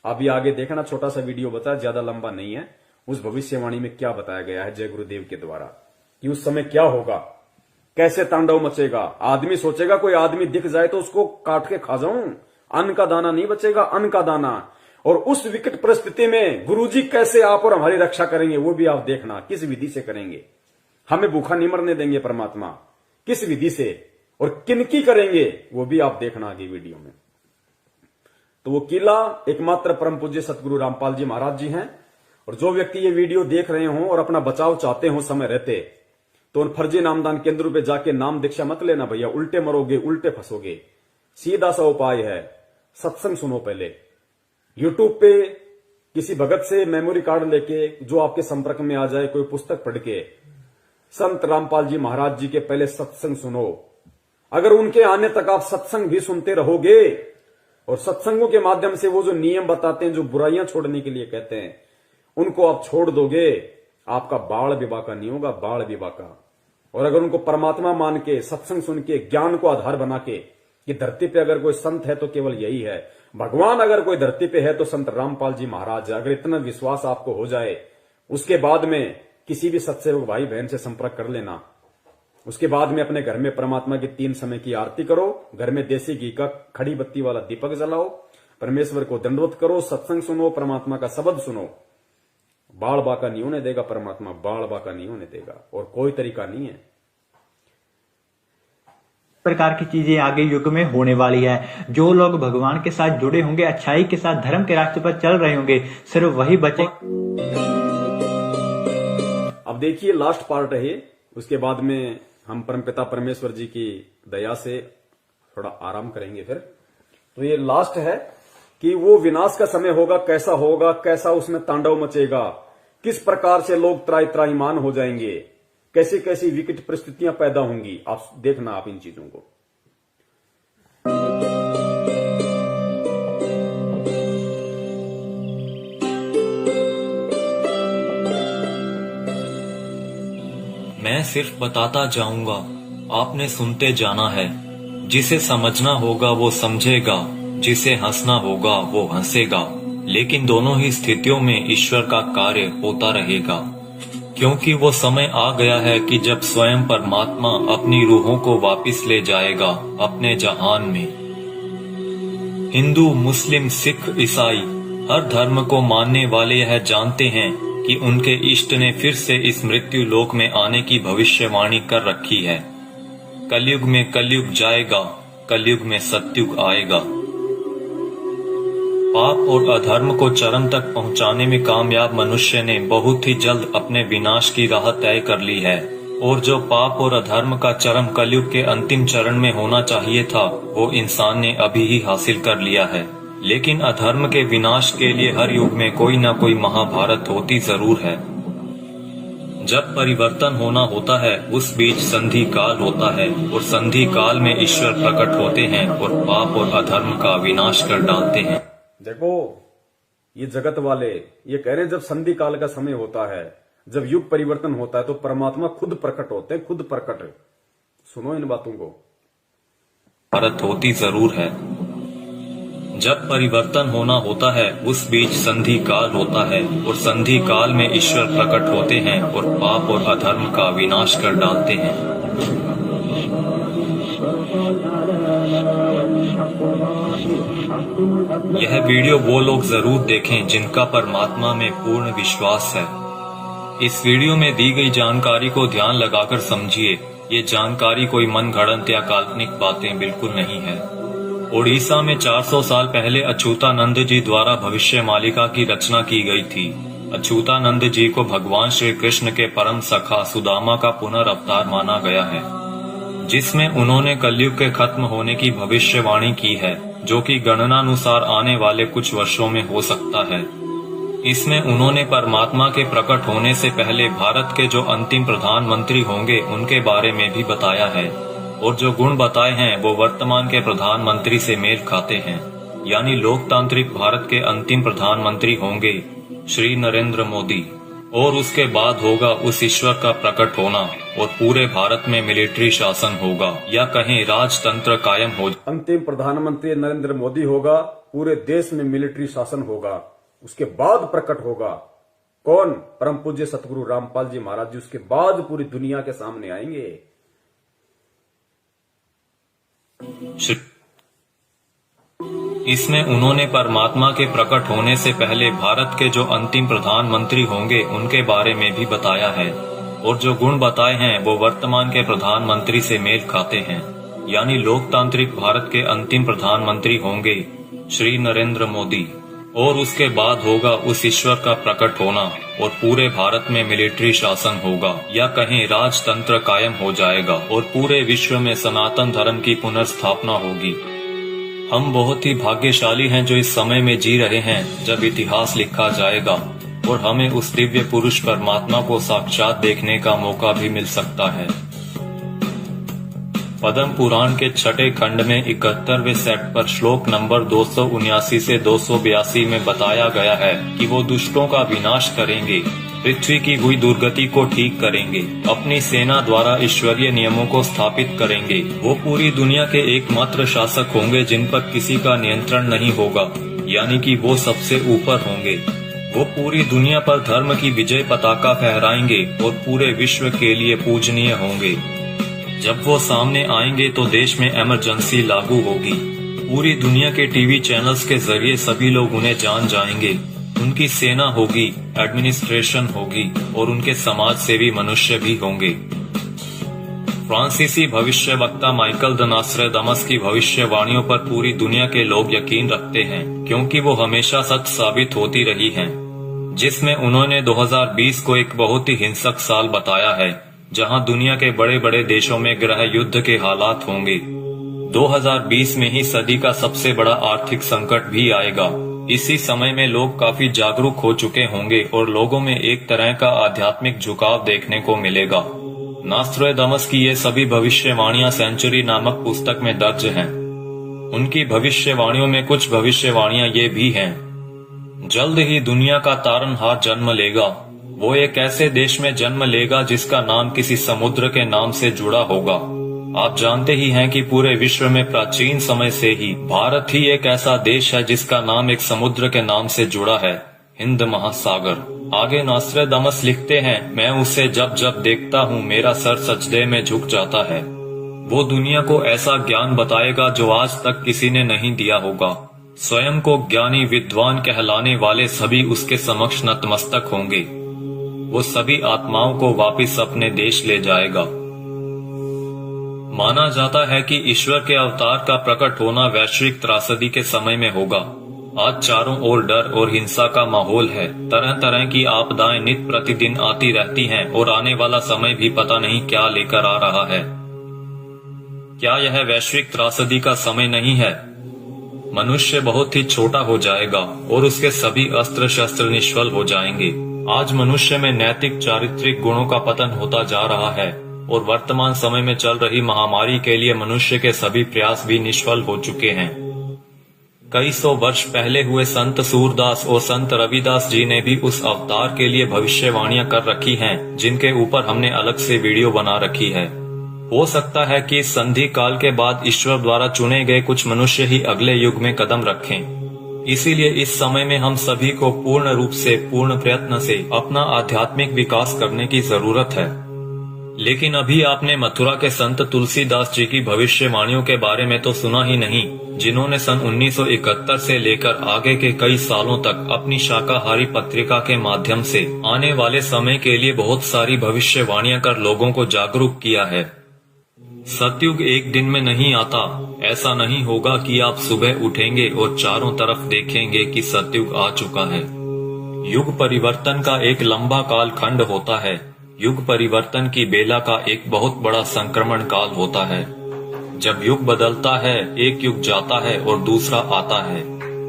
अभी आगे देखना, छोटा सा वीडियो बताया, ज्यादा लंबा नहीं है। उस भविष्यवाणी में क्या बताया गया है जय गुरुदेव के द्वारा कि उस समय क्या होगा, कैसे तांडव मचेगा। आदमी सोचेगा कोई आदमी दिख जाए तो उसको काट के खा जाऊं, अन्न का दाना नहीं बचेगा, अन्न का दाना। और उस विकट परिस्थिति में गुरुजी कैसे आप और हमारी रक्षा करेंगे वो भी आप देखना, किस विधि से करेंगे। हमें भूखा नहीं मरने देंगे परमात्मा, किस विधि से और किनकी करेंगे वो भी आप देखना आगे वीडियो में। तो वो किला एकमात्र परम पूज्य सतगुरु रामपाल जी महाराज जी हैं। और जो व्यक्ति ये वीडियो देख रहे हो और अपना बचाव चाहते हो समय रहते, तो उन फर्जी नामदान केंद्रों पे जाके नाम दीक्षा मत लेना भैया, उल्टे मरोगे, उल्टे फंसोगे। सीधा सा उपाय है, सत्संग सुनो पहले। यूट्यूब पे किसी भगत से मेमोरी कार्ड लेके जो आपके संपर्क में आ जाए, कोई पुस्तक पढ़ के संत रामपाल जी महाराज जी के पहले सत्संग सुनो। अगर उनके आने तक आप सत्संग भी सुनते रहोगे और सत्संगों के माध्यम से वो जो नियम बताते हैं, जो बुराइयां छोड़ने के लिए कहते हैं, उनको आप छोड़ दोगे, आपका बाल विवाह का नहीं होगा, बाल विवाह का। और अगर उनको परमात्मा मान के, सत्संग सुन के, ज्ञान को आधार बना के कि धरती पे अगर कोई संत है तो केवल यही है, भगवान अगर कोई धरती पे है तो संत रामपाल जी महाराज है, अगर इतना विश्वास आपको हो जाए, उसके बाद में किसी भी सत्सेवक भाई बहन से संपर्क कर लेना। उसके बाद में अपने घर में परमात्मा की 3 समय की आरती करो, घर में देसी घी का खड़ी बत्ती वाला दीपक जलाओ, परमेश्वर को दंडवत करो, सत्संग सुनो, परमात्मा का शब्द सुनो। बाल बाका नहीं होने देगा परमात्मा, बाल बाका नहीं होने देगा, और कोई तरीका नहीं है। प्रकार की चीजें आगे युग में होने वाली है। जो लोग भगवान के साथ जुड़े होंगे, अच्छाई के साथ धर्म के रास्ते पर चल रहे होंगे, सिर्फ वही बचे। अब देखिए लास्ट पार्ट है, उसके बाद में हम परमपिता परमेश्वर जी की दया से थोड़ा आराम करेंगे फिर। तो ये लास्ट है कि वो विनाश का समय होगा, कैसा होगा, कैसा उसमें तांडव मचेगा, किस प्रकार से लोग त्राहिमाम हो जाएंगे, कैसी कैसी विकट परिस्थितियां पैदा होंगी। आप देखना आप इन चीजों को। मैं सिर्फ बताता जाऊंगा, आपने सुनते जाना है। जिसे समझना होगा वो समझेगा, जिसे हंसना होगा वो हंसेगा। लेकिन दोनों ही स्थितियों में ईश्वर का कार्य होता रहेगा, क्योंकि वो समय आ गया है कि जब स्वयं परमात्मा अपनी रूहों को वापस ले जाएगा अपने जहान में। हिंदू, मुस्लिम, सिख, ईसाई हर धर्म को मानने वाले यह जानते हैं कि उनके इष्ट ने फिर से इस मृत्यु लोक में आने की भविष्यवाणी कर रखी है। कलयुग में कलयुग जाएगा, कलयुग में सतयुग आएगा। पाप और अधर्म को चरम तक पहुंचाने में कामयाब मनुष्य ने बहुत ही जल्द अपने विनाश की राह तय कर ली है, और जो पाप और अधर्म का चरम कलयुग के अंतिम चरण में होना चाहिए था, वो इंसान ने अभी ही हासिल कर लिया है। लेकिन अधर्म के विनाश के लिए हर युग में कोई न कोई महाभारत होती जरूर है। जब परिवर्तन होना होता है उस बीच संधि काल होता है, और संधि काल में ईश्वर प्रकट होते हैं और पाप और अधर्म का विनाश कर डालते हैं। देखो ये जगत वाले ये कह रहे हैं जब संधि काल का समय होता है, जब युग परिवर्तन होता है तो परमात्मा खुद प्रकट होते हैं, खुद प्रकट। सुनो इन बातों को। भारत होती जरूर है। जब परिवर्तन होना होता है उस बीच संधि काल होता है, और संधि काल में ईश्वर प्रकट होते हैं और पाप और अधर्म का विनाश कर डालते हैं। यह वीडियो वो लोग जरूर देखें जिनका परमात्मा में पूर्ण विश्वास है। इस वीडियो में दी गई जानकारी को ध्यान लगाकर समझिए। ये जानकारी कोई मनगढ़ंत या काल्पनिक बातें बिल्कुल नहीं है। ओडिशा में 400 साल पहले अच्युतानंद जी द्वारा भविष्य मालिका की रचना की गई थी। अच्युतानंद जी को भगवान श्री कृष्ण के परम सखा सुदामा का पुनर्अवतार माना गया है, जिसमें उन्होंने कलयुग के खत्म होने की भविष्यवाणी की है, जो कि गणनानुसार आने वाले कुछ वर्षों में हो सकता है। इसमें उन्होंने परमात्मा के प्रकट होने से पहले भारत के जो अंतिम प्रधानमंत्री होंगे उनके बारे में भी बताया है, और जो गुण बताए हैं वो वर्तमान के प्रधानमंत्री से मेल खाते हैं। यानी लोकतांत्रिक भारत के अंतिम प्रधानमंत्री होंगे श्री नरेंद्र मोदी, और उसके बाद होगा उस ईश्वर का प्रकट होना, और पूरे भारत में मिलिट्री शासन होगा, या कहीं राजतंत्र कायम हो। अंतिम प्रधानमंत्री नरेंद्र मोदी होगा, पूरे देश में मिलिट्री शासन होगा, उसके बाद प्रकट होगा कौन? परम पूज्य सतगुरु रामपाल जी महाराज जी उसके बाद पूरी दुनिया के सामने आएंगे। इसमें उन्होंने परमात्मा के प्रकट होने से पहले भारत के जो अंतिम प्रधानमंत्री होंगे उनके बारे में भी बताया है, और जो गुण बताए हैं वो वर्तमान के प्रधानमंत्री से मेल खाते हैं। यानी लोकतांत्रिक भारत के अंतिम प्रधानमंत्री होंगे श्री नरेंद्र मोदी, और उसके बाद होगा उस ईश्वर का प्रकट होना और पूरे भारत में मिलिट्री शासन होगा, या कहें राजतंत्र कायम हो जाएगा और पूरे विश्व में सनातन धर्म की पुनर्स्थापना होगी। हम बहुत ही भाग्यशाली हैं जो इस समय में जी रहे हैं जब इतिहास लिखा जाएगा और हमें उस दिव्य पुरुष परमात्मा को साक्षात देखने का मौका भी मिल सकता है। पद्म पुराण के छठे खंड में 71वें सेट पर श्लोक नंबर 279 से 282 में बताया गया है कि वो दुष्टों का विनाश करेंगे, पृथ्वी की हुई दुर्गति को ठीक करेंगे, अपनी सेना द्वारा ईश्वरीय नियमों को स्थापित करेंगे। वो पूरी दुनिया के एकमात्र शासक होंगे जिन पर किसी का नियंत्रण नहीं होगा, यानी कि वो सबसे ऊपर होंगे। वो पूरी दुनिया पर धर्म की विजय पताका फहराएंगे और पूरे विश्व के लिए पूजनीय होंगे। जब वो सामने आएंगे तो देश में इमरजेंसी लागू होगी। पूरी दुनिया के टीवी चैनल्स के जरिए सभी लोग उन्हें जान जाएंगे। उनकी सेना होगी, एडमिनिस्ट्रेशन होगी और उनके समाज सेवी मनुष्य भी होंगे। फ्रांसीसी भविष्यवक्ता माइकल द नॉस्ट्रेदामस की भविष्यवाणियों पर पूरी दुनिया के लोग यकीन रखते हैं, क्योंकि वो हमेशा सच साबित होती रही हैं। जिसमें उन्होंने 2020 को एक बहुत ही हिंसक साल बताया है, जहां दुनिया के बड़े बड़े देशों में गृह युद्ध के हालात होंगे। 2020 में ही सदी का सबसे बड़ा आर्थिक संकट भी आएगा। इसी समय में लोग काफी जागरूक हो चुके होंगे और लोगों में एक तरह का आध्यात्मिक झुकाव देखने को मिलेगा। नॉस्ट्रेदामस की ये सभी भविष्यवाणियां सेंचुरी नामक पुस्तक में दर्ज हैं। उनकी भविष्यवाणियों में कुछ भविष्यवाणियां ये भी हैं, जल्द ही दुनिया का तारनहार जन्म लेगा। वो एक ऐसे देश में जन्म लेगा जिसका नाम किसी समुद्र के नाम से जुड़ा होगा। आप जानते ही हैं कि पूरे विश्व में प्राचीन समय से ही भारत ही एक ऐसा देश है जिसका नाम एक समुद्र के नाम से जुड़ा है, हिंद महासागर। आगे नॉस्ट्रेदामस लिखते हैं, मैं उसे जब जब देखता हूँ मेरा सर सजदे में झुक जाता है। वो दुनिया को ऐसा ज्ञान बताएगा जो आज तक किसी ने नहीं दिया होगा। स्वयं को ज्ञानी विद्वान कहलाने वाले सभी उसके समक्ष नतमस्तक होंगे। वो सभी आत्माओं को वापस अपने देश ले जाएगा। माना जाता है कि ईश्वर के अवतार का प्रकट होना वैश्विक त्रासदी के समय में होगा। आज चारों ओर डर और हिंसा का माहौल है। तरह तरह की आपदाएं नित्य प्रतिदिन आती रहती हैं और आने वाला समय भी पता नहीं क्या लेकर आ रहा है। क्या यह वैश्विक त्रासदी का समय नहीं है? मनुष्य बहुत ही छोटा हो जाएगा और उसके सभी अस्त्र शस्त्र निष्फल हो जाएंगे। आज मनुष्य में नैतिक चारित्रिक गुणों का पतन होता जा रहा है और वर्तमान समय में चल रही महामारी के लिए मनुष्य के सभी प्रयास भी निष्फल हो चुके हैं। कई सौ वर्ष पहले हुए संत सूरदास और संत रविदास जी ने भी उस अवतार के लिए भविष्यवाणियां कर रखी हैं, जिनके ऊपर हमने अलग से वीडियो बना रखी है। हो सकता है कि इस संधि काल के बाद ईश्वर द्वारा चुने गए कुछ मनुष्य ही अगले युग में कदम रखें। इसीलिए इस समय में हम सभी को पूर्ण रूप से, पूर्ण प्रयत्न से अपना आध्यात्मिक विकास करने की जरूरत है। लेकिन अभी आपने मथुरा के संत तुलसीदास जी की भविष्यवाणियों के बारे में तो सुना ही नहीं, जिन्होंने सन 1971 से लेकर आगे के कई सालों तक अपनी शाकाहारी पत्रिका के माध्यम से आने वाले समय के लिए बहुत सारी भविष्यवाणियां कर लोगों को जागरूक किया है। सतयुग एक दिन में नहीं आता। ऐसा नहीं होगा कि आप सुबह उठेंगे और चारों तरफ देखेंगे कि सतयुग आ चुका है। युग परिवर्तन का एक लंबा काल खंड होता है। युग परिवर्तन की बेला का एक बहुत बड़ा संक्रमण काल होता है। जब युग बदलता है, एक युग जाता है और दूसरा आता है।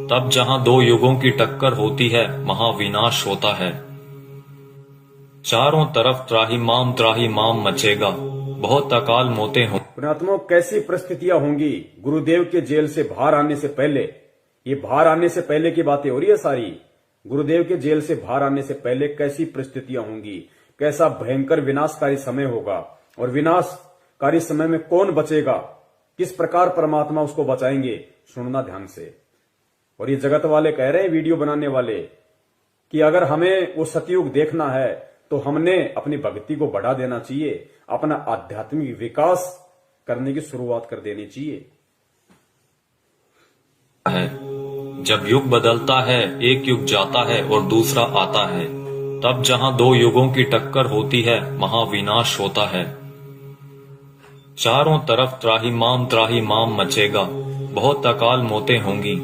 तब जहां दो युगों की टक्कर होती है, महाविनाश होता है। चारों तरफ त्राहिमाम मचेगा। बहुत अकाल मौतें हों। पुण्यात्माओं, कैसी परिस्थितियां होंगी गुरुदेव के जेल से बाहर आने से पहले? ये बाहर आने से पहले की बातें हो रही है सारी। गुरुदेव के जेल से बाहर आने से पहले कैसी परिस्थितियां होंगी, कैसा भयंकर विनाशकारी समय होगा, और विनाशकारी समय में कौन बचेगा, किस प्रकार परमात्मा उसको बचाएंगे, सुनना ध्यान से। और ये जगत वाले कह रहे हैं, वीडियो बनाने वाले, कि अगर हमें वो सतयुग देखना है तो हमने अपनी भक्ति को बढ़ा देना चाहिए, अपना आध्यात्मिक विकास करने की शुरुआत कर देनी चाहिए। है जब युग बदलता है, एक युग जाता है और दूसरा आता है, तब जहां दो युगों की टक्कर होती है, महाविनाश होता है। चारों तरफ त्राही माम मचेगा, बहुत अकाल मौतें होंगी।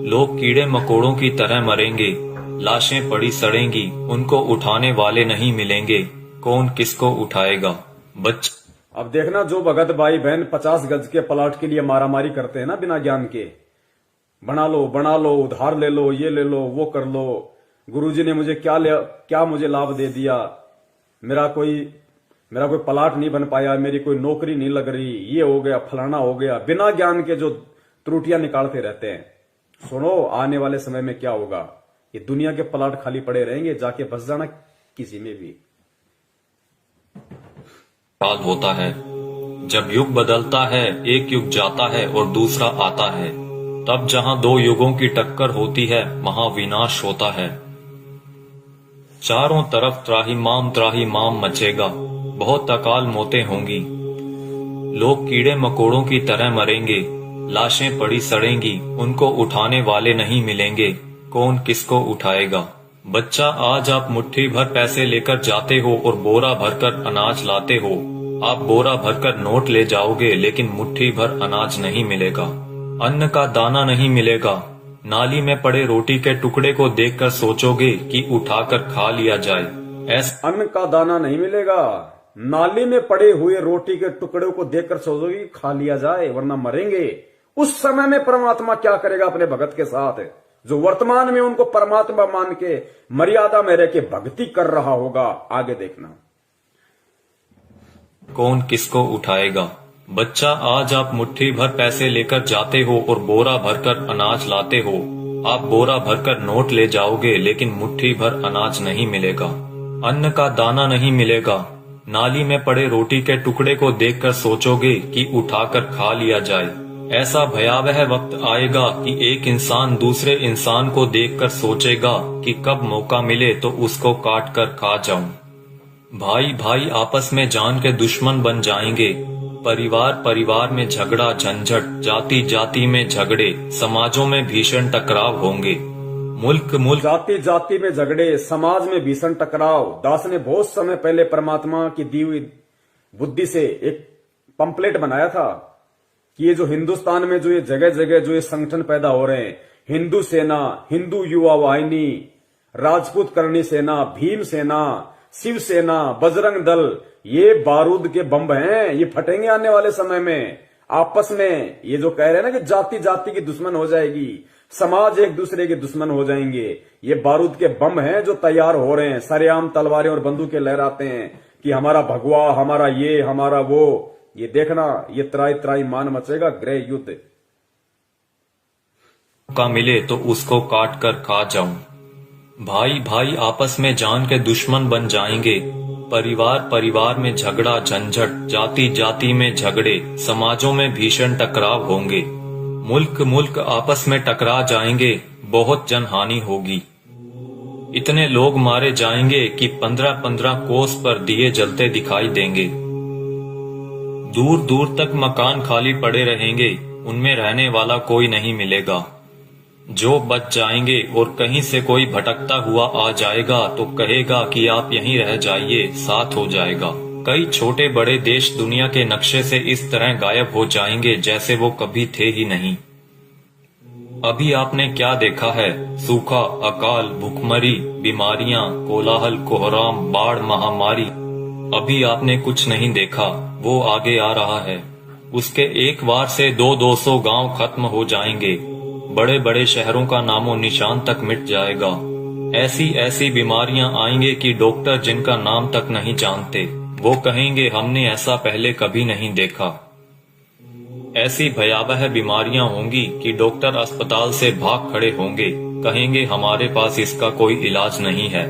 लोग कीड़े मकोड़ों की तरह मरेंगे, लाशें पड़ी सड़ेंगी, उनको उठाने वाले नहीं मिलेंगे, कौन किसको उठाएगा। अब देखना, जो भगत भाई बहन 50 गज के प्लाट के लिए मारामारी करते हैं ना बिना ज्ञान के, बना लो, उधार ले लो, ये ले लो, वो कर लो, गुरुजी ने मुझे क्या मुझे लाभ दे दिया, मेरा कोई प्लाट नहीं बन पाया, मेरी कोई नौकरी नहीं लग रही, ये हो गया, फलाना हो गया, बिना ज्ञान के जो त्रुटियां निकालते रहते हैं। सुनो, आने वाले समय में क्या होगा, ये दुनिया के प्लाट खाली पड़े रहेंगे, जाके बस जाना किसी में भी। काल होता है जब युग बदलता है, एक युग जाता है और दूसरा आता है, तब जहां दो युगों की टक्कर होती है, महाविनाश होता है। चारों तरफ त्राही माम मचेगा, बहुत अकाल मौतें होंगी। लोग कीड़े मकोड़ों की तरह मरेंगे, लाशें पड़ी सड़ेंगी, उनको उठाने वाले नहीं मिलेंगे, कौन किसको उठाएगा। बच्चा, आज आप मुट्ठी भर पैसे लेकर जाते हो और बोरा भरकर अनाज लाते हो। आप बोरा भरकर नोट ले जाओगे, लेकिन मुट्ठी भर अनाज नहीं मिलेगा, अन्न का दाना नहीं मिलेगा। नाली में पड़े रोटी के टुकड़े को देखकर सोचोगे कि उठाकर खा लिया जाए। अन्न का दाना नहीं मिलेगा, नाली में पड़े हुए रोटी के टुकड़े को देखकर सोचोगे कि खा लिया जाए, वरना मरेंगे। उस समय में परमात्मा क्या करेगा अपने भगत के साथ, जो वर्तमान में उनको परमात्मा मान के मर्यादा में रह के भक्ति कर रहा होगा। आगे देखना, कौन किसको उठाएगा। बच्चा, आज आप मुट्ठी भर पैसे लेकर जाते हो और बोरा भरकर अनाज लाते हो। आप बोरा भरकर नोट ले जाओगे, लेकिन मुट्ठी भर अनाज नहीं मिलेगा, अन्न का दाना नहीं मिलेगा। नाली में पड़े रोटी के टुकड़े को देखकर सोचोगे कि उठाकर खा लिया जाए। ऐसा भयावह वक्त आएगा कि एक इंसान दूसरे इंसान को देखकर सोचेगा कि कब मौका मिले तो उसको काट कर खा जाऊं। भाई भाई आपस में जान के दुश्मन बन जाएंगे। परिवार में झगड़ा झंझट, जाति जाति में झगड़े, समाजों में भीषण टकराव होंगे। मुल्क जाति में झगड़े, समाज में भीषण टकराव। दास ने बहुत समय पहले परमात्मा की दी हुई बुद्धि से एक पंपलेट बनाया था कि ये जो हिंदुस्तान में जो ये जगह जगह जो ये संगठन पैदा हो रहे हैं, हिंदू सेना, हिंदू युवा वाहिनी, राजपूत करणी सेना, भीम सेना, शिव सेना, बजरंग दल, ये बारूद के बम हैं, ये फटेंगे आने वाले समय में। आपस में ये जो कह रहे हैं ना कि जाति जाति की दुश्मन हो जाएगी, समाज एक दूसरे के दुश्मन हो जाएंगे, ये बारूद के बम हैं जो तैयार हो रहे हैं। सरेआम तलवारें और बंदूकें लहराते हैं कि हमारा भगवा, हमारा ये, हमारा वो। ये देखना, ये त्राई मान मचेगा, गृह युद्ध। का मिले तो उसको काट कर खा जाऊं। भाई भाई आपस में जान के दुश्मन बन जाएंगे। परिवार में झगड़ा झंझट, जाति जाति में झगड़े, समाजों में भीषण टकराव होंगे। मुल्क आपस में टकरा जाएंगे, बहुत जनहानि होगी। इतने लोग मारे जाएंगे कि 15-15 कोस पर दिए जलते दिखाई देंगे। दूर तक मकान खाली पड़े रहेंगे, उनमें रहने वाला कोई नहीं मिलेगा। जो बच जाएंगे और कहीं से कोई भटकता हुआ आ जाएगा तो कहेगा कि आप यहीं रह जाइए, साथ हो जाएगा। कई छोटे बड़े देश दुनिया के नक्शे से इस तरह गायब हो जाएंगे जैसे वो कभी थे ही नहीं। अभी आपने क्या देखा है? सूखा, अकाल, भूखमरी, बीमारियां, कोलाहल, कोहराम, बाढ़, महामारी। अभी आपने कुछ नहीं देखा, वो आगे आ रहा है। उसके एक बार से 200 गांव खत्म हो जाएंगे। बड़े बड़े शहरों का नामो निशान तक मिट जाएगा। ऐसी बीमारियां आएंगे कि डॉक्टर जिनका नाम तक नहीं जानते, वो कहेंगे हमने ऐसा पहले कभी नहीं देखा। ऐसी भयावह बीमारियां होंगी कि डॉक्टर अस्पताल से भाग खड़े होंगे, कहेंगे हमारे पास इसका कोई इलाज नहीं है।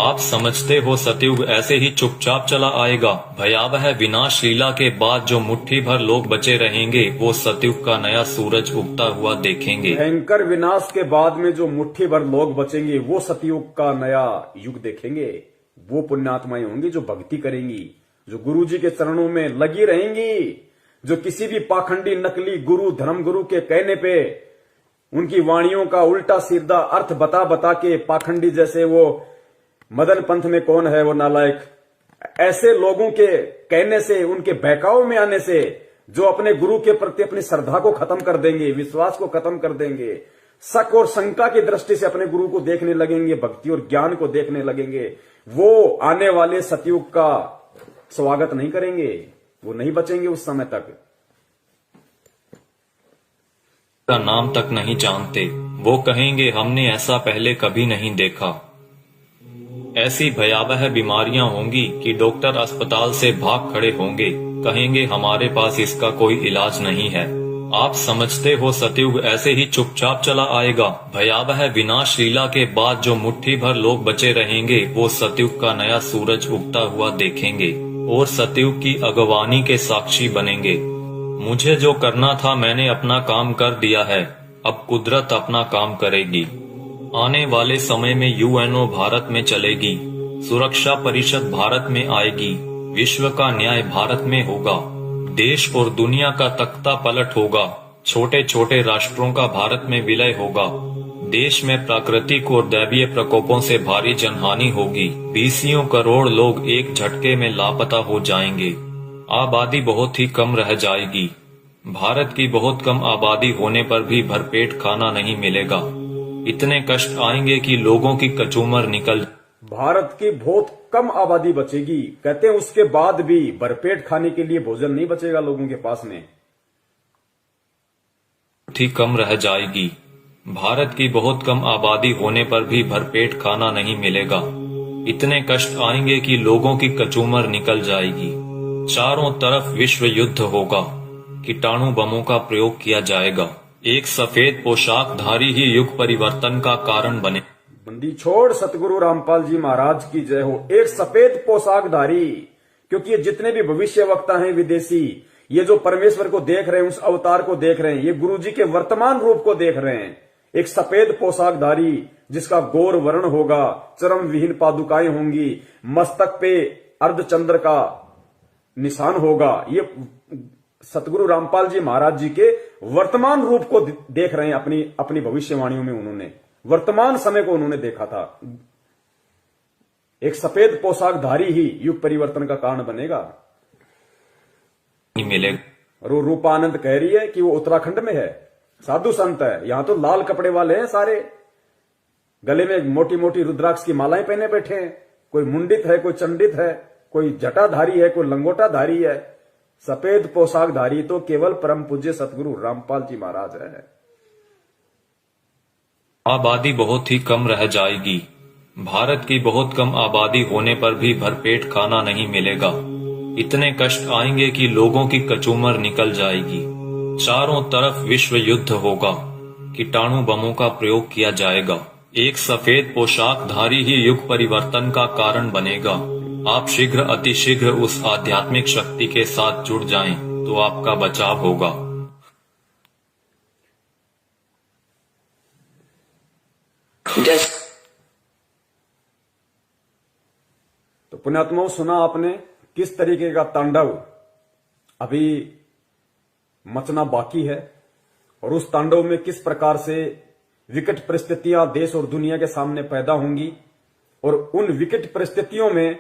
आप समझते हो सतयुग ऐसे ही चुपचाप चला आएगा? भयावह विनाश लीला के बाद जो मुट्ठी भर लोग बचे रहेंगे वो सतयुग का नया सूरज उगता हुआ देखेंगे। भयंकर विनाश के बाद में जो मुट्ठी भर लोग बचेंगे वो सतयुग का नया युग देखेंगे। वो पुण्यात्माएं होंगी जो भक्ति करेंगी, जो गुरु जी के चरणों में लगी रहेंगी, जो किसी भी पाखंडी नकली गुरु धर्म गुरु के कहने पे उनकी वाणियों का उल्टा सीधा अर्थ बता बता के पाखंडी, जैसे वो मदन पंथ में कौन है वो नालायक, ऐसे लोगों के कहने से, उनके बहकाव में आने से जो अपने गुरु के प्रति अपनी श्रद्धा को खत्म कर देंगे, विश्वास को खत्म कर देंगे, शक और शंका की दृष्टि से अपने गुरु को देखने लगेंगे, भक्ति और ज्ञान को देखने लगेंगे, वो आने वाले सतयुग का स्वागत नहीं करेंगे, वो नहीं बचेंगे उस समय तक। का नाम तक नहीं जानते, वो कहेंगे हमने ऐसा पहले कभी नहीं देखा। ऐसी भयावह बीमारियां होंगी कि डॉक्टर अस्पताल से भाग खड़े होंगे, कहेंगे हमारे पास इसका कोई इलाज नहीं है। आप समझते हो सतयुग ऐसे ही चुपचाप चला आएगा? भयावह विनाश लीला के बाद जो मुट्ठी भर लोग बचे रहेंगे वो सतयुग का नया सूरज उगता हुआ देखेंगे और सतयुग की अगवानी के साक्षी बनेंगे। मुझे जो करना था मैंने अपना काम कर दिया है, अब कुदरत अपना काम करेगी। आने वाले समय में यूएनओ भारत में चलेगी, सुरक्षा परिषद भारत में आएगी, विश्व का न्याय भारत में होगा, देश और दुनिया का तख्ता पलट होगा, छोटे छोटे राष्ट्रों का भारत में विलय होगा, देश में प्राकृतिक और दैवीय प्रकोपों से भारी जनहानि होगी, 20 करोड़ लोग एक झटके में लापता हो जाएंगे, आबादी बहुत ही कम रह जाएगी। भारत की बहुत कम आबादी होने पर भी भरपेट खाना नहीं मिलेगा, इतने कष्ट आएंगे कि लोगों की कचूमर निकल। भारत की बहुत कम आबादी बचेगी, कहते हैं उसके बाद भी भरपेट खाने के लिए भोजन नहीं बचेगा लोगों के पास में, ही कम रह जाएगी। भारत की बहुत कम आबादी होने पर भी भरपेट खाना नहीं मिलेगा, इतने कष्ट आएंगे कि लोगों की कचूमर निकल जाएगी। चारों तरफ विश्व युद्ध होगा, कीटाणु बमों का प्रयोग किया जाएगा, एक सफेद पोशाकधारी ही युग परिवर्तन का कारण बने। बंदी छोड़ सतगुरु रामपाल जी महाराज की जय हो। एक सफेद पोशाकधारी, क्योंकि ये जितने भी भविष्य वक्ता हैं विदेशी, ये जो परमेश्वर को देख रहे हैं, उस अवतार को देख रहे हैं, ये गुरु जी के वर्तमान रूप को देख रहे हैं। एक सफेद पोशाकधारी जिसका गौर वर्ण होगा, चरम विहीन पादुकाएं होंगी, मस्तक पे अर्धचंद्र का निशान होगा, ये सतगुरु रामपाल जी महाराज जी के वर्तमान रूप को देख रहे हैं। अपनी भविष्यवाणियों में उन्होंने वर्तमान समय को उन्होंने देखा था। एक सफेद पोशाकधारी ही युग परिवर्तन का कारण बनेगा। मिलेगा। और वो रूपानंद कह रही है कि वो उत्तराखंड में है, साधु संत है। यहां तो लाल कपड़े वाले हैं सारे, गले में मोटी मोटी रुद्राक्ष की मालाएं पहने बैठे हैं, कोई मुंडित है, कोई चंडित है, कोई जटाधारी है, कोई लंगोटाधारी है। सफेद पोशाकधारी तो केवल परम पूज्य सतगुरु रामपाल जी महाराज है। आबादी बहुत ही कम रह जाएगी। भारत की बहुत कम आबादी होने पर भी भरपेट खाना नहीं मिलेगा, इतने कष्ट आएंगे कि लोगों की कचूमर निकल जाएगी। चारों तरफ विश्व युद्ध होगा, कीटाणु बमों का प्रयोग किया जाएगा, एक सफेद पोशाकधारी ही युग परिवर्तन का कारण बनेगा। आप शीघ्र अतिशीघ्र उस आध्यात्मिक शक्ति के साथ जुड़ जाएं तो आपका बचाव होगा। तो पुण्यात्माओं, सुना आपने किस तरीके का तांडव अभी मचना बाकी है, और उस तांडव में किस प्रकार से विकट परिस्थितियां देश और दुनिया के सामने पैदा होंगी, और उन विकट परिस्थितियों में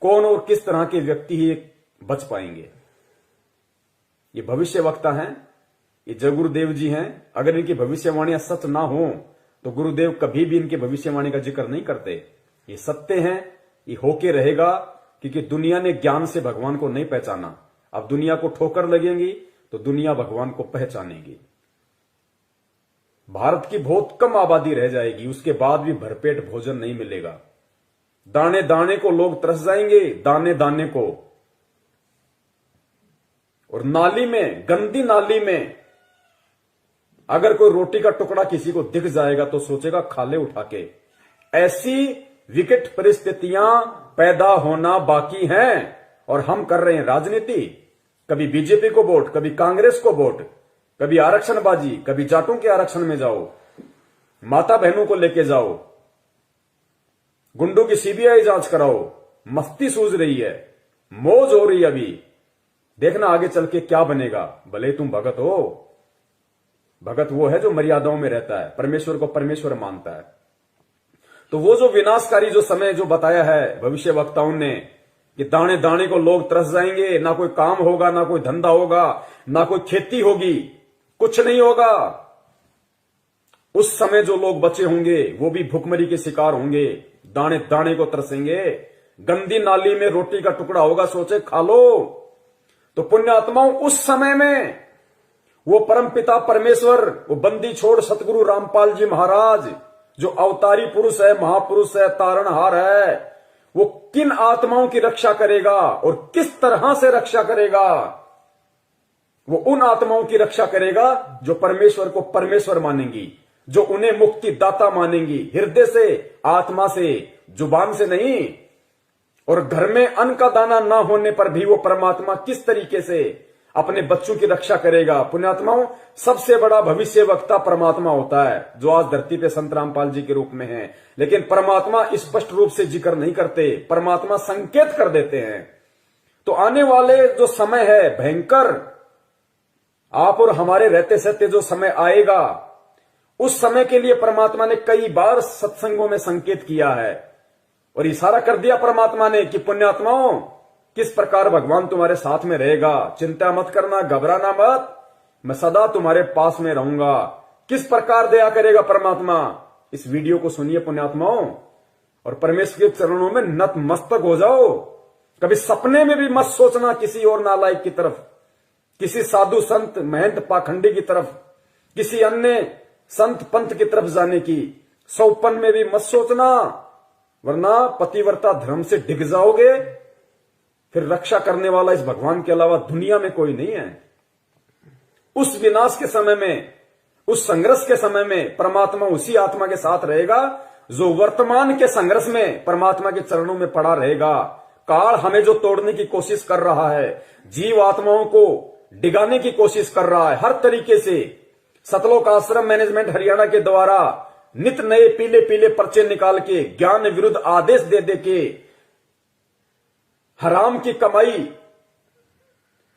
कौन और किस तरह के व्यक्ति ही बच पाएंगे। ये भविष्य वक्ता हैं, ये जय गुरुदेव जी हैं। अगर इनकी भविष्यवाणियां सच ना हो तो गुरुदेव कभी भी इनकी भविष्यवाणी का जिक्र नहीं करते। ये सत्य हैं, ये होके रहेगा, क्योंकि दुनिया ने ज्ञान से भगवान को नहीं पहचाना। अब दुनिया को ठोकर लगेंगी तो दुनिया भगवान को पहचानेगी। भारत की बहुत कम आबादी रह जाएगी, उसके बाद भी भरपेट भोजन नहीं मिलेगा। दाने दाने को लोग तरस जाएंगे, दाने दाने को। और नाली में, गंदी नाली में अगर कोई रोटी का टुकड़ा किसी को दिख जाएगा तो सोचेगा खा ले उठा के। ऐसी विकट परिस्थितियां पैदा होना बाकी हैं और हम कर रहे हैं राजनीति। कभी बीजेपी को वोट, कभी कांग्रेस को वोट, कभी आरक्षणबाजी, कभी जाटों के आरक्षण में जाओ, माता बहनों को लेके जाओ, गुंडों की सीबीआई जांच कराओ। मस्ती सूझ रही है, मौज हो रही है। अभी देखना आगे चल के क्या बनेगा। भले तुम भगत हो, भगत वो है जो मर्यादाओं में रहता है, परमेश्वर को परमेश्वर मानता है। तो वो जो विनाशकारी जो समय जो बताया है भविष्य वक्ताओं ने कि दाने दाने को लोग तरस जाएंगे, ना कोई काम होगा, ना कोई धंधा होगा, ना कोई खेती होगी, कुछ नहीं होगा। उस समय जो लोग बचे होंगे वो भी भुखमरी के शिकार होंगे, दाने दाने को तरसेंगे। गंदी नाली में रोटी का टुकड़ा होगा, सोचे खा लो। तो पुण्यात्माओं, उस समय में वो परमपिता परमेश्वर, वो बंदी छोड़ सतगुरु रामपाल जी महाराज जो अवतारी पुरुष है, महापुरुष है, तारणहार है, वो किन आत्माओं की रक्षा करेगा और किस तरह से रक्षा करेगा। वो उन आत्माओं की रक्षा करेगा जो परमेश्वर को परमेश्वर मानेंगी, जो उन्हें मुक्ति दाता मानेंगी, हृदय से, आत्मा से, जुबान से नहीं। और घर में अन्न का दाना ना होने पर भी वो परमात्मा किस तरीके से अपने बच्चों की रक्षा करेगा। पुण्यात्माओं, सबसे बड़ा भविष्य वक्ता परमात्मा होता है जो आज धरती पे संत रामपाल जी के रूप में है। लेकिन परमात्मा स्पष्ट रूप से जिक्र नहीं करते, परमात्मा संकेत कर देते हैं। तो आने वाले जो समय है भयंकर, आप और हमारे रहते सहते जो समय आएगा, उस समय के लिए परमात्मा ने कई बार सत्संगों में संकेत किया है और इशारा कर दिया परमात्मा ने कि पुण्यात्माओं, किस प्रकार भगवान तुम्हारे साथ में रहेगा, चिंता मत करना, घबराना मत, मैं सदा तुम्हारे पास में रहूंगा। किस प्रकार दया करेगा परमात्मा, इस वीडियो को सुनिए पुण्यात्माओं और परमेश्वर के चरणों में नतमस्तक हो जाओ। कभी सपने में भी मत सोचना किसी और नालायक की तरफ, किसी साधु संत महंत पाखंडी की तरफ, किसी अन्य संत पंथ की तरफ जाने की सौपन में भी मत सोचना, वरना पतिव्रता धर्म से डिग जाओगे। फिर रक्षा करने वाला इस भगवान के अलावा दुनिया में कोई नहीं है। उस विनाश के समय में, उस संघर्ष के समय में परमात्मा उसी आत्मा के साथ रहेगा जो वर्तमान के संघर्ष में परमात्मा के चरणों में पड़ा रहेगा। काल हमें जो तोड़ने की कोशिश कर रहा है, जीव आत्माओं को डिगाने की कोशिश कर रहा है हर तरीके से, सतलोक आश्रम मैनेजमेंट हरियाणा के द्वारा नित नए पीले पीले पर्चे निकाल के ज्ञान विरुद्ध आदेश दे दे के हराम की कमाई,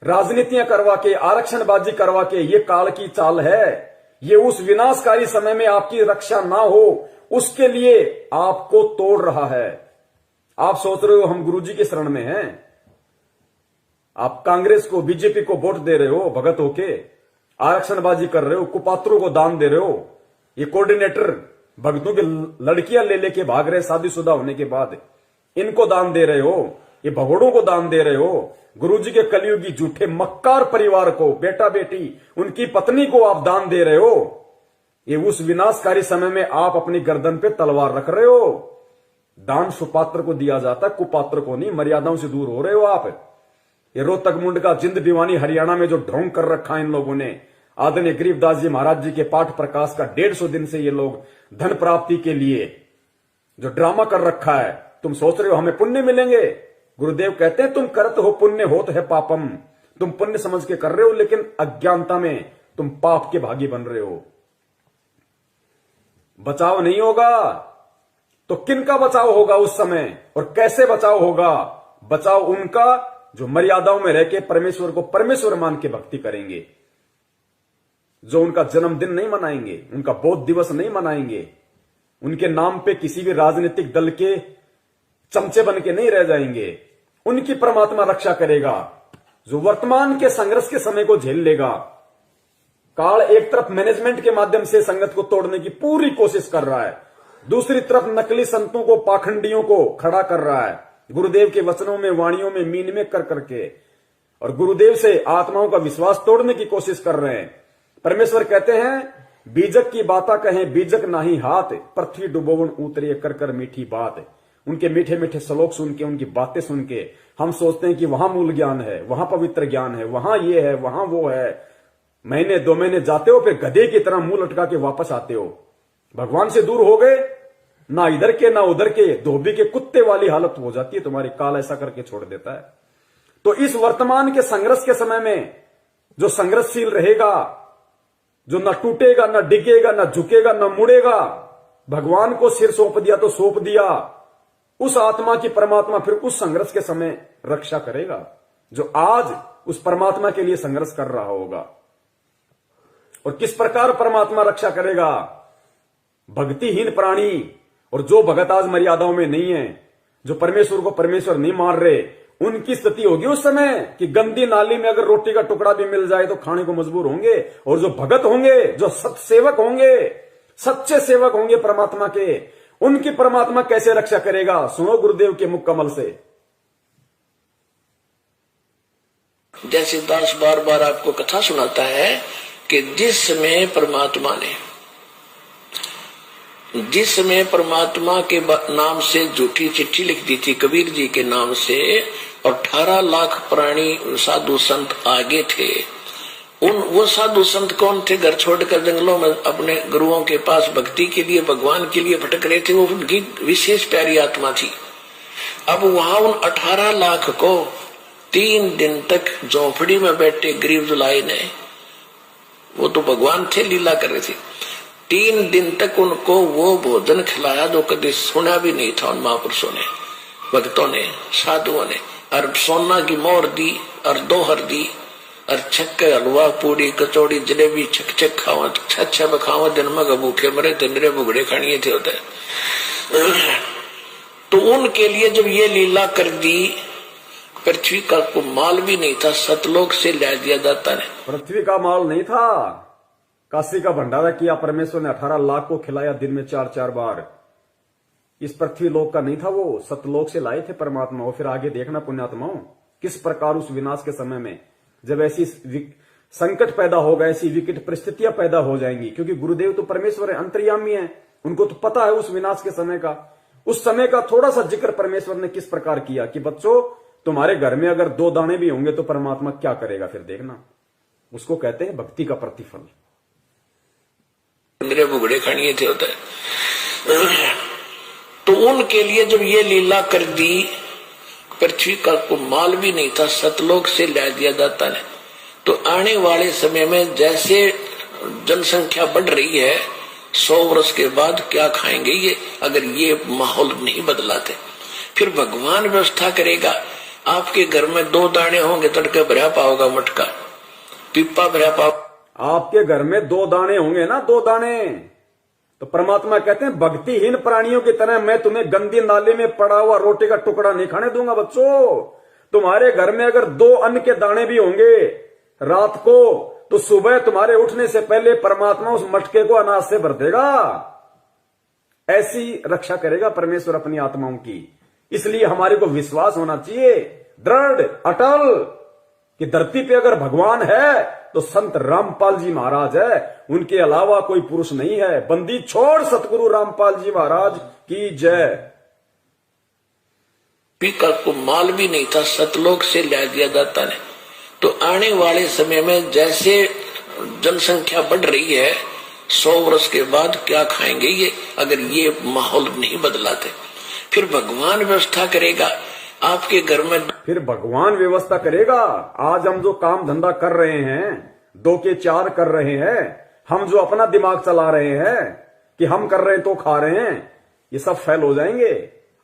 राजनीतियां करवा के, आरक्षणबाजी करवा के, ये काल की चाल है। ये उस विनाशकारी समय में आपकी रक्षा ना हो उसके लिए आपको तोड़ रहा है। आप सोच रहे हो हम गुरुजी के शरण में हैं, आप कांग्रेस को, बीजेपी को वोट दे रहे हो भगत होके, आरक्षणबाजी कर रहे हो, कुपात्रों को दान दे रहे हो, ये कोऑर्डिनेटर भक्तों की लड़कियां ले लेके भाग रहे शादीशुदा होने के बाद, इनको दान दे रहे हो, ये भगोड़ों को दान दे रहे हो, गुरुजी के कलयुगी झूठे मक्कार परिवार को, बेटा बेटी, उनकी पत्नी को आप दान दे रहे हो। ये उस विनाशकारी समय में आप अपनी गर्दन पे तलवार रख रहे हो। दान सुपात्र को दिया जाता है, कुपात्र को नहीं। मर्यादाओं से दूर हो रहे हो आप। ये रोहतक मुंड का जिंद दीवानी हरियाणा में जो ढोंग कर रखा है इन लोगों ने, आदरणीय गरीबदास जी महाराज जी के पाठ प्रकाश का 150 दिन से ये लोग धन प्राप्ति के लिए जो ड्रामा कर रखा है, तुम सोच रहे हो हमें पुण्य मिलेंगे। गुरुदेव कहते हैं तुम करत हो पुण्य होत है पापम, तुम पुण्य समझ के कर रहे हो लेकिन अज्ञानता में तुम पाप के भागी बन रहे हो। बचाव नहीं होगा तो किनका बचाव होगा उस समय और कैसे बचाव होगा? बचाव उनका जो मर्यादाओं में रह के परमेश्वर को परमेश्वर मान के भक्ति करेंगे, जो उनका जन्मदिन नहीं मनाएंगे, उनका बौद्ध दिवस नहीं मनाएंगे, उनके नाम पे किसी भी राजनीतिक दल के चमचे बन के नहीं रह जाएंगे। उनकी परमात्मा रक्षा करेगा जो वर्तमान के संघर्ष के समय को झेल लेगा। काल एक तरफ मैनेजमेंट के माध्यम से संगत को तोड़ने की पूरी कोशिश कर रहा है, दूसरी तरफ नकली संतों को, पाखंडियों को खड़ा कर रहा है गुरुदेव के वचनों में, वाणियों में मीन में कर करके, और गुरुदेव से आत्माओं का विश्वास तोड़ने की कोशिश कर रहे हैं। परमेश्वर कहते हैं बीजक की बाता कहें बीजक नाही हाथ, पृथ्वी डुबोवन उतरे कर कर मीठी बात। उनके मीठे मीठे श्लोक सुन के, उनकी बातें सुन के हम सोचते हैं कि वहां मूल ज्ञान है, वहां पवित्र ज्ञान है, वहां ये है, वहां वो है। महीने 2 महीने जाते हो फिर गधे की तरह मुंह लटका के वापस आते हो। भगवान से दूर हो गए ना इधर के ना उधर के, धोबी के कुत्ते वाली हालत हो जाती है तुम्हारी। काल ऐसा करके छोड़ देता है। तो इस वर्तमान के संघर्ष के समय में जो संघर्षशील रहेगा, जो न टूटेगा, न डिगेगा, न झुकेगा, न मुड़ेगा, भगवान को सिर सौंप दिया तो सौंप दिया, उस आत्मा की परमात्मा फिर उस संघर्ष के समय रक्षा करेगा, जो आज उस परमात्मा के लिए संघर्ष कर रहा होगा। और किस प्रकार परमात्मा रक्षा करेगा? भक्तिहीन प्राणी और जो भगत आज मर्यादाओं में नहीं है, जो परमेश्वर को परमेश्वर नहीं मान रहे, उनकी स्थिति होगी उस समय कि गंदी नाली में अगर रोटी का टुकड़ा भी मिल जाए तो खाने को मजबूर होंगे। और जो भगत होंगे, जो सत्सेवक होंगे, सच्चे सेवक होंगे परमात्मा के, उनकी परमात्मा कैसे रक्षा करेगा? सुनो गुरुदेव के मुख कमल से। जैसे दास बार बार आपको कथा सुनाता है कि जिस समय परमात्मा के नाम से झूठी चिट्ठी लिख दी थी कबीर जी के नाम से, और 18 लाख प्राणी साधु संत आगे थे। वो साधु संत कौन थे? घर छोड़कर जंगलों में अपने गुरुओं के पास भक्ति के लिए, भगवान के लिए भटक रहे थे। वो उनकी विशेष प्यारी आत्मा थी। अब वहां उन 18 लाख को 3 दिन तक झोंपड़ी में बैठे गरीब जुलाई ने, वो तो भगवान थे, लीला कर रहे थे, 3 दिन तक उनको वो भोजन खिलाया जो कभी सुना भी नहीं था उन महापुरुषों ने, भक्तों ने, साधुओं ने। और सोना की मोहर दी और दोहर दी और छक्के हलवा पूड़ी कचौड़ी जलेबी छक खावा, छह बखावा, जन्म का भूखे मरे थे, मेरे बुगड़े खानिए थे होते। तो उनके लिए जब ये लीला कर दी, पृथ्वी का को माल भी नहीं था, सतलोक से ला दिया जाता ने। पृथ्वी का माल नहीं था, काशी का भंडारा किया परमेश्वर ने, 18 लाख को खिलाया दिन में 4-4 बार। इस पृथ्वी लोक का नहीं था, वो सतलोक से लाए थे परमात्मा। और फिर आगे देखना पुण्यात्माओं, किस प्रकार उस विनाश के समय में जब ऐसी संकट पैदा होगा, ऐसी विकट परिस्थितियां पैदा हो जाएंगी, क्योंकि गुरुदेव तो परमेश्वर है, अंतर्यामी है, उनको तो पता है उस विनाश के समय का। उस समय का थोड़ा सा जिक्र परमेश्वर ने किस प्रकार किया कि बच्चों, तुम्हारे घर में अगर 2 दाने भी होंगे तो परमात्मा क्या करेगा, फिर देखना। उसको कहते हैं भक्ति का प्रतिफल। मेरे बुगड़े खानिए थे होता है। तो उनके लिए जब ये लीला कर दी, पृथ्वी का को माल भी नहीं था, सतलोक से ला दिया जाता ने। तो आने वाले समय में जैसे जनसंख्या बढ़ रही है, 100 वर्ष के बाद क्या खाएंगे ये, अगर ये माहौल नहीं बदलाते? फिर भगवान व्यवस्था करेगा। आपके घर में 2 दाने होंगे, तड़के भरा पाओगा मटका, पिप्पा भरा पाओ। आपके घर में 2 दाने होंगे ना, 2 दाने, तो परमात्मा कहते हैं भक्तिहीन प्राणियों की तरह मैं तुम्हें गंदी नाले में पड़ा हुआ रोटी का टुकड़ा नहीं खाने दूंगा। बच्चों, तुम्हारे घर में अगर 2 अन्न के दाने भी होंगे रात को, तो सुबह तुम्हारे उठने से पहले परमात्मा उस मटके को अनाज से भर देगा। ऐसी रक्षा करेगा परमेश्वर अपनी आत्माओं की। इसलिए हमारे को विश्वास होना चाहिए दृढ़ अटल कि धरती पे अगर भगवान है तो संत रामपाल जी महाराज है, उनके अलावा कोई पुरुष नहीं है। बंदी छोड़ सतगुरु रामपाल जी महाराज की जय। पीका को माल भी नहीं था, सतलोक से ला दिया जाता ने। तो आने वाले समय में जैसे जनसंख्या बढ़ रही है, 100 वर्ष के बाद क्या खाएंगे ये, अगर ये माहौल नहीं बदलाते? फिर भगवान व्यवस्था करेगा। आपके घर में फिर भगवान व्यवस्था करेगा। आज हम जो काम धंधा कर रहे हैं, 2 के 4 कर रहे हैं, हम जो अपना दिमाग चला रहे हैं कि हम कर रहे हैं तो खा रहे हैं, ये सब फेल हो जाएंगे।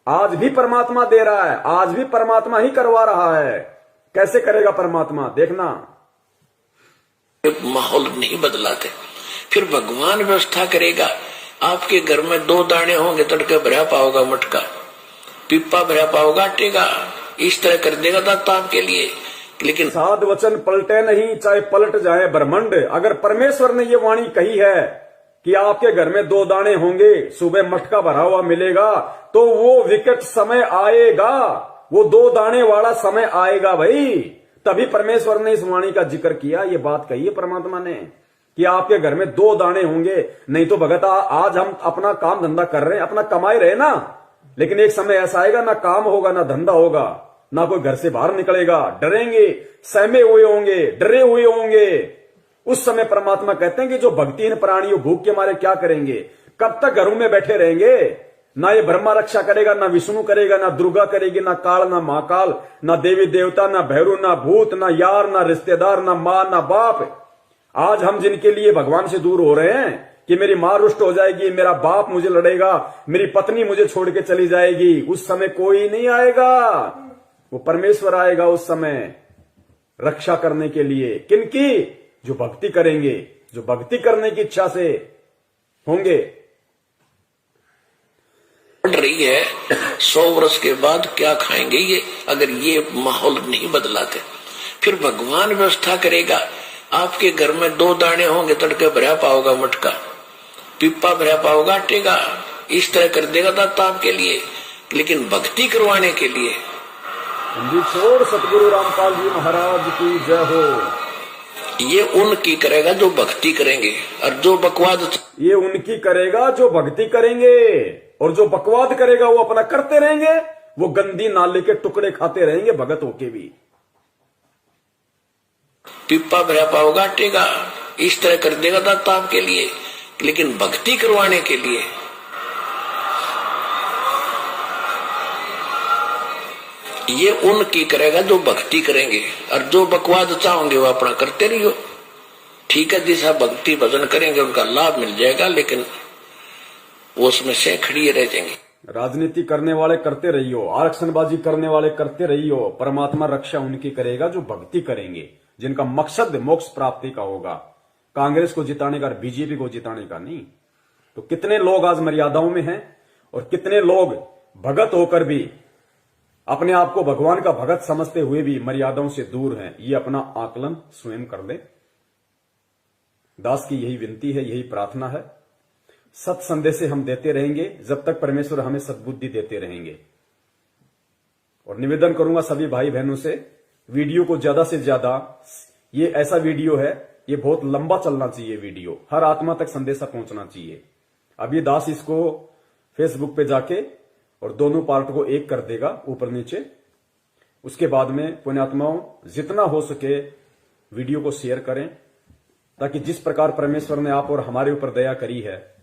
आज भी परमात्मा दे रहा है, आज भी परमात्मा ही करवा रहा है। कैसे करेगा परमात्मा, देखना। माहौल नहीं बदलाते, फिर भगवान व्यवस्था करेगा। आपके घर में 2 दाने होंगे, तड़के भरा पाओगा मटका, पिप्पा भरा पाओगा आटेगा, इस तरह कर देगा दाता आपके लिए। लेकिन साध वचन पलटे नहीं, चाहे पलट जाए ब्रह्मांड। अगर परमेश्वर ने ये वाणी कही है कि आपके घर में 2 दाने होंगे, सुबह मटका भरा हुआ मिलेगा, तो वो विकट समय आएगा, वो 2 दाने वाला समय आएगा भाई। तभी परमेश्वर ने इस वाणी का जिक्र किया, ये बात कही है परमात्मा ने कि आपके घर में 2 दाने होंगे। नहीं तो भगत आज हम अपना काम धंधा कर रहे हैं, अपना कमाई रहे ना, लेकिन एक समय ऐसा आएगा ना काम होगा, ना धंधा होगा, ना कोई घर से बाहर निकलेगा, डरेंगे, सहमे हुए होंगे, डरे हुए होंगे। उस समय परमात्मा कहते हैं कि जो भक्तिहीन प्राणियों भूख के मारे क्या करेंगे, कब तक घरों में बैठे रहेंगे, ना ये ब्रह्मा रक्षा करेगा, ना विष्णु करेगा, ना दुर्गा करेगी, ना काल, ना महाकाल, ना देवी देवता, ना भैरू, ना भूत, ना यार, ना रिश्तेदार, ना मां, ना बाप। आज हम जिनके लिए भगवान से दूर हो रहे हैं कि मेरी मां रुष्ट हो जाएगी, मेरा बाप मुझे लड़ेगा, मेरी पत्नी मुझे छोड़ के चली जाएगी, उस समय कोई नहीं आएगा, वो परमेश्वर आएगा उस समय रक्षा करने के लिए। किनकी? जो भक्ति करेंगे, जो भक्ति करने की इच्छा से होंगे। बढ़ रही है 100 वर्ष के बाद क्या खाएंगे ये, अगर ये माहौल नहीं बदलाते। फिर भगवान व्यवस्था करेगा। आपके घर में 2 दाने होंगे, तड़के भरा पाओगा मटका, पिप्पा भरा पाओगा आटे का, इस तरह कर देगा दाता आपके लिए। लेकिन भक्ति करवाने के लिए छोड़ सतगुरु रामपाल जी महाराज की जय हो। ये उनकी करेगा जो भक्ति करेंगे, और जो बकवाद ये उनकी करेगा जो भक्ति करेंगे, और जो बकवाद करेगा वो अपना करते रहेंगे, वो गंदी नाले के टुकड़े खाते रहेंगे भगत होके भी। पिप्पा भरा पाओगा आटे का, इस तरह कर देगा दाता आपके लिए। लेकिन भक्ति करवाने के लिए ये उनकी करेगा जो भक्ति करेंगे, और जो बकवाद चाहोगे वो अपना करते रहियो। ठीक है, जैसा भक्ति भजन करेंगे उनका लाभ मिल जाएगा, लेकिन वो उसमें से खड़ी रह जाएंगे। राजनीति करने वाले करते रहियो, आरक्षणबाजी करने वाले करते रहियो, परमात्मा रक्षा उनकी करेगा जो भक्ति करेंगे, जिनका मकसद मोक्ष प्राप्ति का होगा, कांग्रेस को जिताने का, बीजेपी को जिताने का नहीं। तो कितने लोग आज मर्यादाओं में हैं, और कितने लोग भगत होकर भी अपने आप को भगवान का भगत समझते हुए भी मर्यादाओं से दूर हैं। ये अपना आकलन स्वयं कर ले। दास की यही विनती है, यही प्रार्थना है। सत संदेश हम देते रहेंगे जब तक परमेश्वर हमें सद्बुद्धि देते रहेंगे। और निवेदन करूंगा सभी भाई बहनों से, वीडियो को ज्यादा से ज्यादा, ये ऐसा वीडियो है, ये बहुत लंबा चलना चाहिए वीडियो, हर आत्मा तक संदेशा पहुंचना चाहिए। अब ये दास इसको फेसबुक पे जाके और दोनों पार्ट को एक कर देगा ऊपर नीचे। उसके बाद में पुण्यात्माओं जितना हो सके वीडियो को शेयर करें, ताकि जिस प्रकार परमेश्वर ने आप और हमारे ऊपर दया करी है,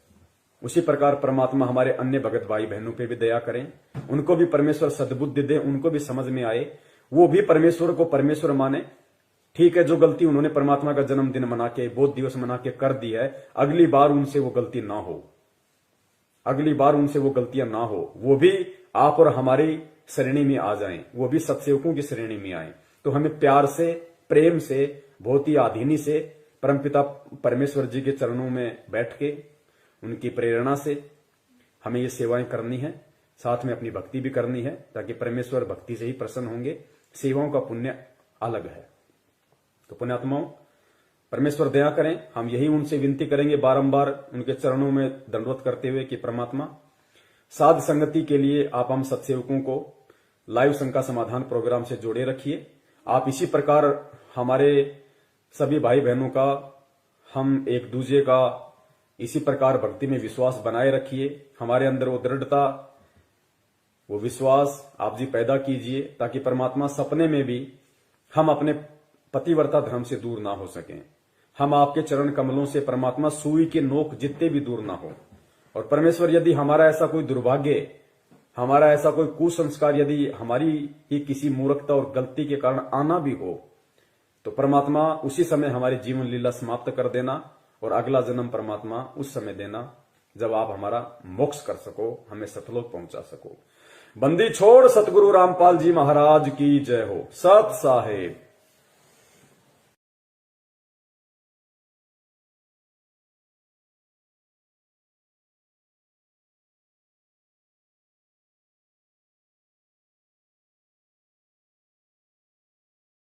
उसी प्रकार परमात्मा हमारे अन्य भगत भाई बहनों पे भी दया करें, उनको भी परमेश्वर सद्बुद्धि दे, उनको भी समझ में आए, वो भी परमेश्वर को परमेश्वर माने। ठीक है, जो गलती उन्होंने परमात्मा का जन्मदिन मना के, बोध दिवस मना के कर दी है, अगली बार उनसे वो गलती ना हो, अगली बार उनसे वो गलतियां ना हो, वो भी आप और हमारी श्रेणी में आ जाएं, वो भी सत्सेवकों की श्रेणी में आए। तो हमें प्यार से, प्रेम से, बहुत ही आधीनी से परमपिता परमेश्वर जी के चरणों में बैठ के उनकी प्रेरणा से हमें ये सेवाएं करनी है, साथ में अपनी भक्ति भी करनी है, ताकि परमेश्वर भक्ति से ही प्रसन्न होंगे। सेवाओं का पुण्य अलग है। तो पुण्यात्माओं परमेश्वर दया करें, हम यही उनसे विनती करेंगे बारंबार उनके चरणों में दंडवत करते हुए कि परमात्मा साध संगति के लिए आप हम सत्सेवकों को लाइव शंका समाधान प्रोग्राम से जोड़े रखिए। आप इसी प्रकार हमारे सभी भाई बहनों का, हम एक दूसरे का इसी प्रकार भक्ति में विश्वास बनाए रखिए। हमारे अंदर वो दृढ़ता, वो विश्वास आप जी पैदा कीजिए, ताकि परमात्मा सपने में भी हम अपने पतिव्रता धर्म से दूर ना हो सकें। हम आपके चरण कमलों से परमात्मा सुई के नोक जितने भी दूर ना हो। और परमेश्वर यदि हमारा ऐसा कोई दुर्भाग्य, हमारा ऐसा कोई कुसंस्कार यदि हमारी ही किसी मूर्खता और गलती के कारण आना भी हो, तो परमात्मा उसी समय हमारी जीवन लीला समाप्त कर देना, और अगला जन्म परमात्मा उस समय देना जब आप हमारा मोक्ष कर सको, हमें सतलोक पहुंचा सको। बंदी छोड़ सतगुरु रामपाल जी महाराज की जय हो। सत साहेब।